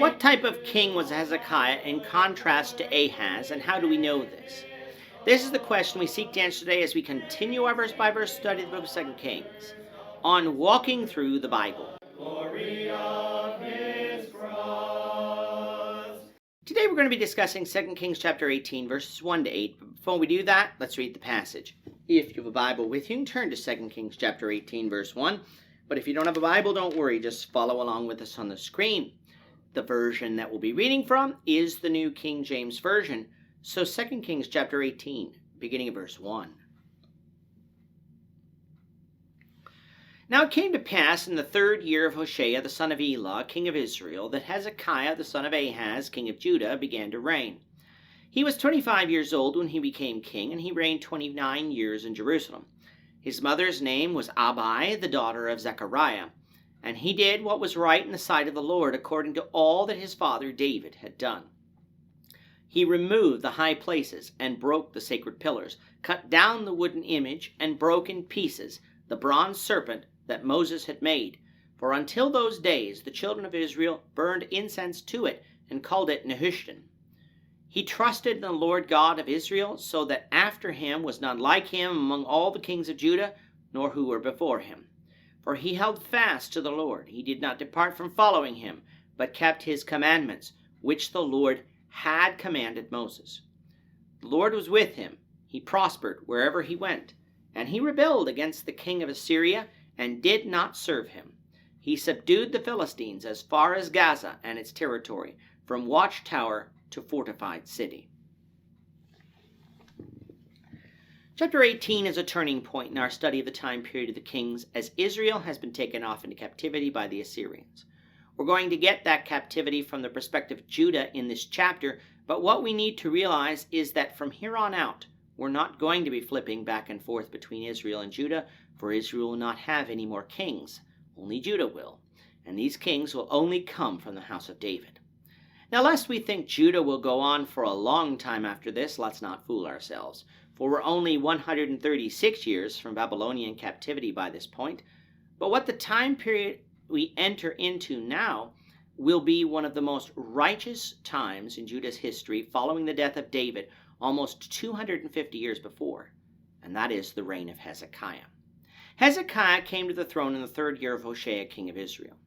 What type of king was Hezekiah in contrast to Ahaz, and how do we know this? This is the question we seek to answer today as we continue our verse-by-verse study of the book of 2 Kings on walking through the Bible. Glory of his cross. Today we're going to be discussing 2 Kings chapter 18, verses 1 to 8. But before we do that, let's read the passage. If you have a Bible with you, turn to 2 Kings chapter 18, verse 1. But if you don't have a Bible, don't worry, just follow along with us on the screen. The version that we'll be reading from is the New King James Version. So 2 Kings chapter 18, beginning of verse 1. Now it came to pass in the 3rd year of Hoshea the son of Elah, king of Israel, that Hezekiah the son of Ahaz, king of Judah, began to reign. He was 25 years old when he became king, and he reigned 29 years in Jerusalem. His mother's name was Abi, the daughter of Zechariah. And he did what was right in the sight of the Lord, according to all that his father David had done. He removed the high places and broke the sacred pillars, cut down the wooden image, and broke in pieces the bronze serpent that Moses had made. For until those days the children of Israel burned incense to it and called it Nehushtan. He trusted in the Lord God of Israel, so that after him was none like him among all the kings of Judah, nor who were before him. For he held fast to the Lord. He did not depart from following him, but kept his commandments, which the Lord had commanded Moses. The Lord was with him. He prospered wherever he went. And he rebelled against the king of Assyria, and did not serve him. He subdued the Philistines as far as Gaza and its territory, from watchtower to fortified city. Chapter 18 is a turning point in our study of the time period of the kings, as Israel has been taken off into captivity by the Assyrians. We're going to get that captivity from the perspective of Judah in this chapter, but what we need to realize is that from here on out, we're not going to be flipping back and forth between Israel and Judah, for Israel will not have any more kings. Only Judah will, and these kings will only come from the house of David. Now, lest we think Judah will go on for a long time after this, let's not fool ourselves, for we're only 136 years from Babylonian captivity by this point. But what the time period we enter into now will be one of the most righteous times in Judah's history following the death of David almost 250 years before, and that is the reign of Hezekiah. Hezekiah came to the throne in the 3rd year of Hoshea, king of Israel.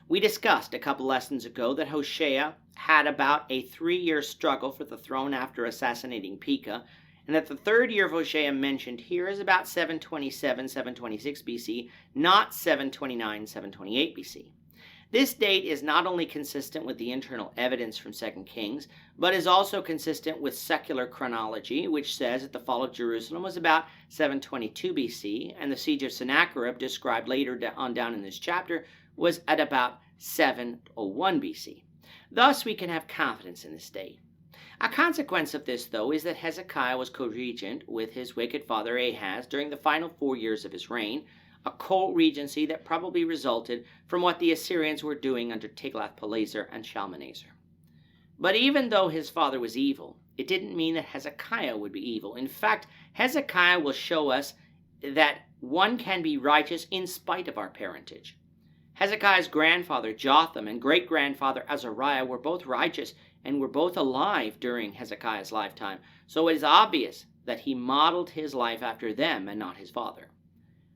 We discussed a couple lessons ago that Hoshea had about a 3-year struggle for the throne after assassinating Pekah, and that the 3rd year of Hoshea mentioned here is about 727, 726 BC, not 729, 728 BC. This date is not only consistent with the internal evidence from 2 Kings, but is also consistent with secular chronology, which says that the fall of Jerusalem was about 722 BC, and the siege of Sennacherib, described later on down in this chapter, was at about 701 BC. Thus, we can have confidence in this date. A consequence of this, though, is that Hezekiah was co-regent with his wicked father Ahaz during the final 4 years of his reign, a co-regency that probably resulted from what the Assyrians were doing under Tiglath-Pileser and Shalmaneser. But even though his father was evil, it didn't mean that Hezekiah would be evil. In fact, Hezekiah will show us that one can be righteous in spite of our parentage. Hezekiah's grandfather Jotham and great-grandfather Azariah were both righteous and were both alive during Hezekiah's lifetime, so it is obvious that he modeled his life after them and not his father.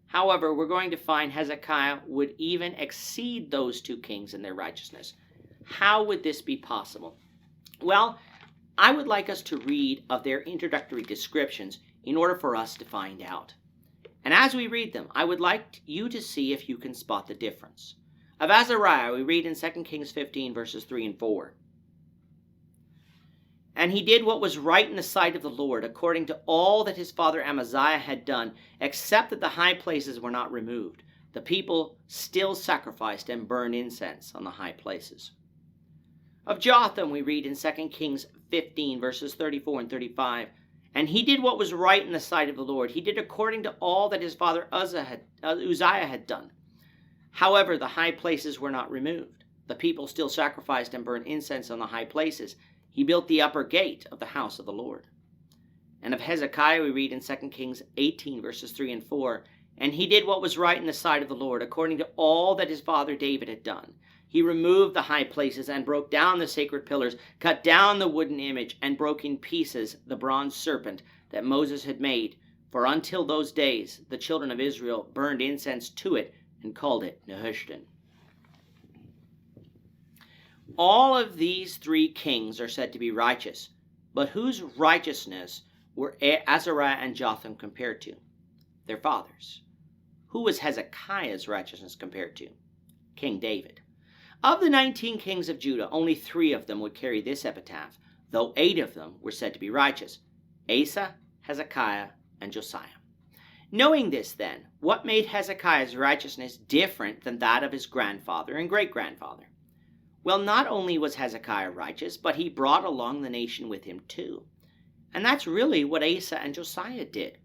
However, we're going to find Hezekiah would even exceed those two kings in their righteousness. How would this be possible? Well, I would like us to read of their introductory descriptions in order for us to find out. And as we read them, I would like you to see if you can spot the difference. Of Azariah, we read in 2 Kings 15, verses 3 and 4. And he did what was right in the sight of the Lord, according to all that his father Amaziah had done, except that the high places were not removed. The people still sacrificed and burned incense on the high places. Of Jotham, we read in 2 Kings 15, verses 34 and 35. And he did what was right in the sight of the Lord. He did according to all that his father Uzziah had done. However, the high places were not removed. The people still sacrificed and burned incense on the high places. He built the upper gate of the house of the Lord. And of Hezekiah we read in 2 Kings 18, verses 3 and 4, And he did what was right in the sight of the Lord, according to all that his father David had done. He removed the high places and broke down the sacred pillars, cut down the wooden image, and broke in pieces the bronze serpent that Moses had made. For until those days, the children of Israel burned incense to it and called it Nehushtan. All of these three kings are said to be righteous, but whose righteousness were Azariah and Jotham compared to? Their fathers. Who was Hezekiah's righteousness compared to? King David. Of the 19 kings of Judah, only 3 of them would carry this epitaph, though 8 of them were said to be righteous: Asa, Hezekiah, and Josiah. Knowing this, then, what made Hezekiah's righteousness different than that of his grandfather and great-grandfather? Well, not only was Hezekiah righteous, but he brought along the nation with him too. And that's really what Asa and Josiah did.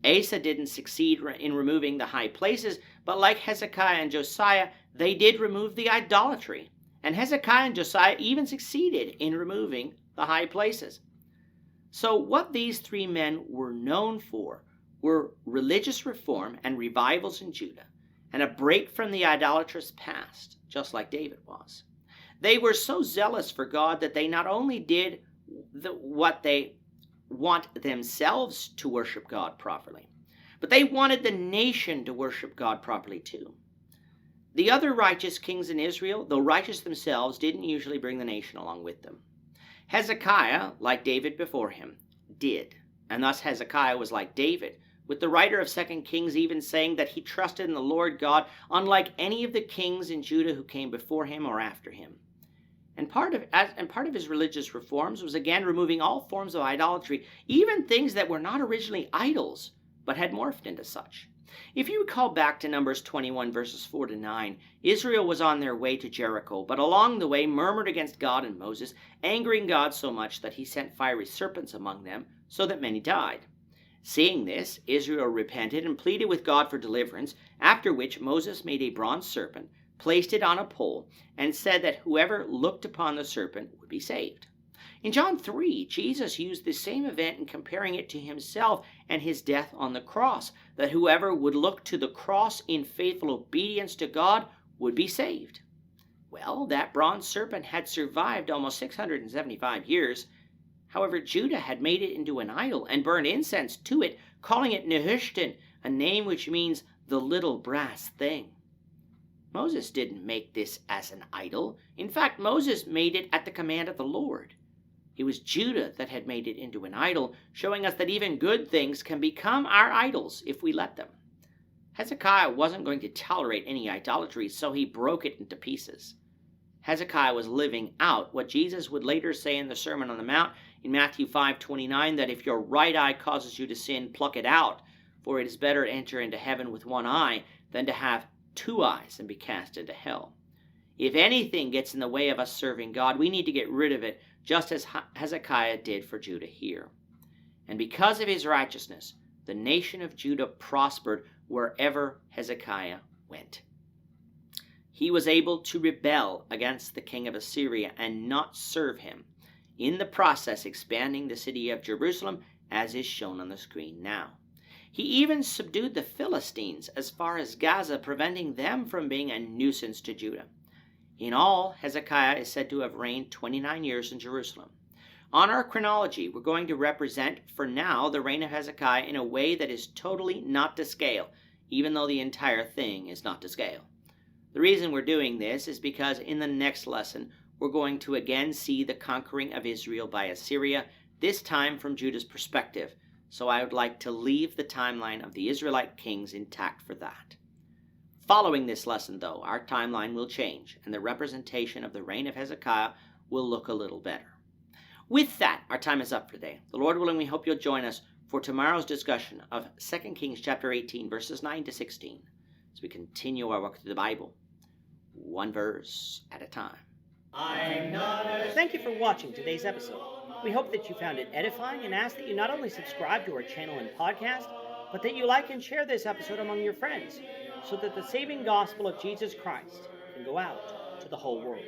Asa didn't succeed in removing the high places, but like Hezekiah and Josiah, they did remove the idolatry. And Hezekiah and Josiah even succeeded in removing the high places. So what these 3 men were known for were religious reform and revivals in Judah, and a break from the idolatrous past, just like David was. They were so zealous for God that they not only did what they want themselves to worship God properly, but they wanted the nation to worship God properly too. The other righteous kings in Israel, though righteous themselves, didn't usually bring the nation along with them. Hezekiah, like David before him, did, and thus Hezekiah was like David, with the writer of 2 Kings even saying that he trusted in the Lord God unlike any of the kings in Judah who came before him or after him. And part of his religious reforms was again removing all forms of idolatry, even things that were not originally idols, but had morphed into such. If you recall back to Numbers 21, verses 4 to 9, Israel was on their way to Jericho, but along the way murmured against God and Moses, angering God so much that he sent fiery serpents among them, so that many died. Seeing this, Israel repented and pleaded with God for deliverance, after which Moses made a bronze serpent, placed it on a pole, and said that whoever looked upon the serpent would be saved. In John 3, Jesus used this same event in comparing it to himself and his death on the cross, that whoever would look to the cross in faithful obedience to God would be saved. Well, that bronze serpent had survived almost 675 years. However, Judah had made it into an idol and burned incense to it, calling it Nehushtan, a name which means the little brass thing. Moses didn't make this as an idol. In fact, Moses made it at the command of the Lord. It was Judah that had made it into an idol, showing us that even good things can become our idols if we let them. Hezekiah wasn't going to tolerate any idolatry, so he broke it into pieces. Hezekiah was living out what Jesus would later say in the Sermon on the Mount in Matthew 5:29, that if your right eye causes you to sin, pluck it out, for it is better to enter into heaven with one eye than to have 2 eyes and be cast into hell. If anything gets in the way of us serving God, we need to get rid of it, just as Hezekiah did for Judah here. And because of his righteousness, the nation of Judah prospered wherever Hezekiah went. He was able to rebel against the king of Assyria and not serve him, in the process expanding the city of Jerusalem, as is shown on the screen now. He even subdued the Philistines as far as Gaza, preventing them from being a nuisance to Judah. In all, Hezekiah is said to have reigned 29 years in Jerusalem. On our chronology, we're going to represent, for now, the reign of Hezekiah in a way that is totally not to scale, even though the entire thing is not to scale. The reason we're doing this is because in the next lesson, we're going to again see the conquering of Israel by Assyria, this time from Judah's perspective. So I would like to leave the timeline of the Israelite kings intact for that. Following this lesson, though, our timeline will change, and the representation of the reign of Hezekiah will look a little better. With that, our time is up for today. The Lord willing, we hope you'll join us for tomorrow's discussion of 2 Kings chapter 18, verses 9 to 16, as we continue our walk through the Bible, one verse at a time. Thank you for watching today's episode. We hope that you found it edifying and ask that you not only subscribe to our channel and podcast, but that you like and share this episode among your friends, so that the saving gospel of Jesus Christ can go out to the whole world.